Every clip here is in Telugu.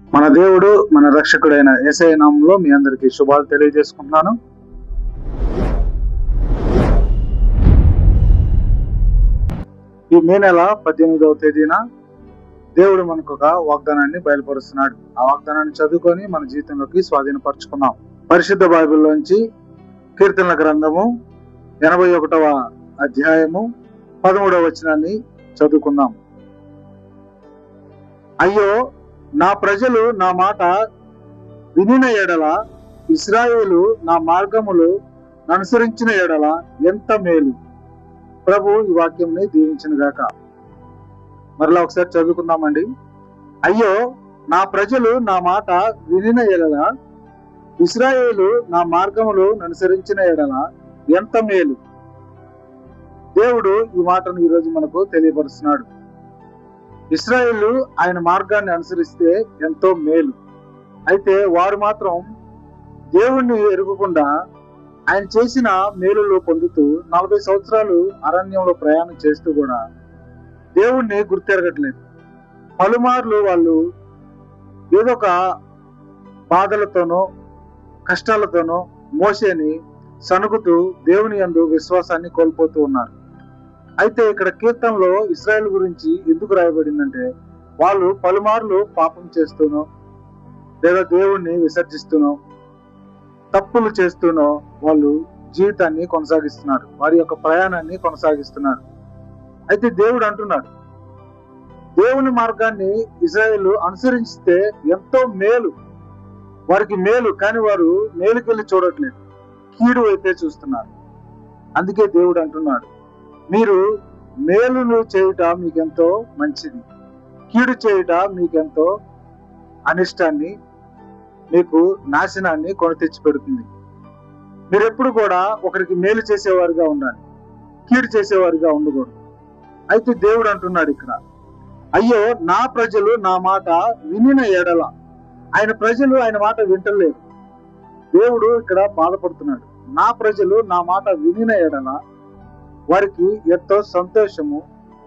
మన దేవుడు మన రక్షకుడైన యేసయ్య నామములో మీ అందరికీ శుభాలు తెలియజేసుకుంటున్నాను. ఈ మే నెల 18వ తేదీన దేవుడు మనకు ఒక వాగ్దానాన్ని బయలుపరుస్తున్నాడు. ఆ వాగ్దానాన్ని చదువుకొని మన జీవితంలోకి స్వాధీనపరచుకుందాం. పరిశుద్ధ బైబిల్లోంచి కీర్తనల గ్రంథము 81వ అధ్యాయము 13వ వచనాన్ని చదువుకుందాం. అయ్యో, నా ప్రజలు నా మాట వినిన ఎడల, ఇశ్రాయేలు నా మార్గములు అనుసరించిన ఎడల ఎంత మేలు. ప్రభు ఈ వాక్యంని దీవించిన గాక. మరలా ఒకసారి చదువుకుందామండి. అయ్యో, నా ప్రజలు నా మాట వినిన ఎడల, ఇశ్రాయేలు నా మార్గములు అనుసరించిన ఎడల ఎంత మేలు. దేవుడు ఈ మాటను ఈరోజు మనకు తెలియపరుస్తున్నాడు. ఇశ్రాయేలు ఆయన మార్గాన్ని అనుసరిస్తే ఎంతో మేలు. అయితే వారు మాత్రం దేవుణ్ణి ఎరుగకుండా ఆయన చేసిన మేలులు పొందుతూ 40 సంవత్సరాలు అరణ్యంలో ప్రయాణం చేస్తూ కూడా దేవుణ్ణి గుర్తెరగట్లేదు. పలుమార్లు వాళ్ళు ఏదో ఒక బాధలతోనో కష్టాలతోనో మోసేని సనుగుతూ దేవుని యందు విశ్వాసాన్ని కోల్పోతూ ఉన్నారు. అయితే ఇక్కడ కీర్తనలో ఇశ్రాయేల్ గురించి ఎందుకు రాయబడిందంటే, వాళ్ళు పలుమార్లు పాపం చేస్తూనో లేదా దేవుణ్ణి విసర్జిస్తూనో తప్పులు చేస్తూనో వాళ్ళు జీవితాన్ని కొనసాగిస్తున్నారు, వారి యొక్క ప్రయాణాన్ని కొనసాగిస్తున్నారు. అయితే దేవుడు అంటున్నాడు, దేవుని మార్గాన్ని ఇశ్రాయేలు అనుసరిస్తే ఎంతో మేలు, వారికి మేలు. కానీ వారు మేలుకెళ్ళి చూడట్లేదు, కీడు అయితే చూస్తున్నారు. అందుకే దేవుడు అంటున్నాడు, మీరు మేలును చేయుట మీకెంతో మంచిది, కీడు చేయుట మీకెంతో అనిష్టాన్ని, మీకు నాశనాన్ని కొని తెచ్చి పెడుతుంది. మీరు ఎప్పుడు కూడా ఒకరికి మేలు చేసేవారుగా ఉండాలి, కీడు చేసేవారుగా ఉండకూడదు. అయితే దేవుడు అంటున్నాడు ఇక్కడ, అయ్యో, నా ప్రజలు నా మాట వినిన ఎడల. ఆయన ప్రజలు ఆయన మాట వింటలేరు. దేవుడు ఇక్కడ బాధపడుతున్నాడు. నా ప్రజలు నా మాట వినిన ఎడల వారికి ఎంతో సంతోషము,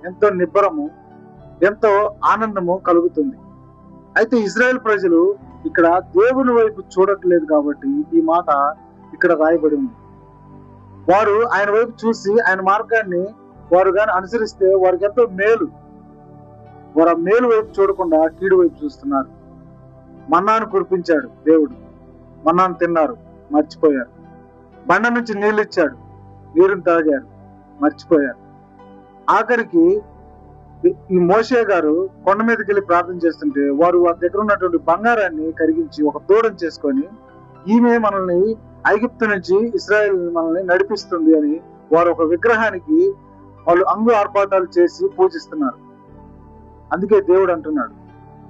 ఎంతో నిబ్బరము, ఎంతో ఆనందము కలుగుతుంది. అయితే ఇశ్రాయేల్ ప్రజలు ఇక్కడ దేవుని వైపు చూడట్లేదు కాబట్టి ఈ మాట ఇక్కడ రాయబడి ఉంది. వారు ఆయన వైపు చూసి ఆయన మార్గాన్ని వారు గాని అనుసరిస్తే వారికి ఎంతో మేలు. వారు ఆ మేలు వైపు చూడకుండా కీడు వైపు చూస్తున్నారు. మన్నాను కురిపించాడు దేవుడు, మన్నాను తిన్నారు, మర్చిపోయారు. బండ నుంచి నీళ్ళు ఇచ్చాడు, నీరుని తాగారు, మర్చిపోయారు. ఆఖరికి ఈ మోషే గారు కొండ మీదకి వెళ్ళి ప్రార్థన చేస్తుంటే వారు వారి దగ్గర ఉన్నటువంటి బంగారాన్ని కరిగించి ఒక దూడం చేసుకొని, ఈమె మనల్ని ఐగుప్తు నుంచి ఇశ్రాయేల్ మనల్ని నడిపిస్తుంది అని వారు ఒక విగ్రహానికి వాళ్ళు అంగు ఆర్పాటాలు చేసి పూజిస్తున్నారు. అందుకే దేవుడు అంటున్నాడు,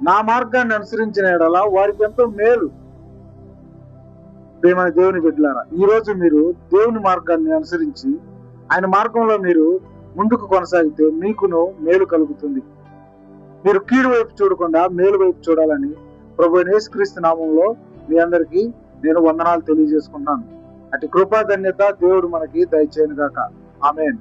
నా మార్గాన్ని అనుసరించిన ఎడల వారికి ఎంతో మేలు. ప్రియమైన దేవుని బిడ్డలారా, ఈ రోజు మీరు దేవుని మార్గాన్ని అనుసరించి ఆయన మార్గంలో మీరు ముందుకు కొనసాగితే మీకును మేలు కలుగుతుంది. మీరు కీడు వైపు చూడకుండా మేలు వైపు చూడాలని ప్రభువైన యేసుక్రీస్తు నామంలో మీ అందరికీ నేను వందనాలు తెలియజేసుకుంటున్నాను. అటు కృపా ధన్యత దేవుడు మనకి దయచేయను గాక. ఆమేన్.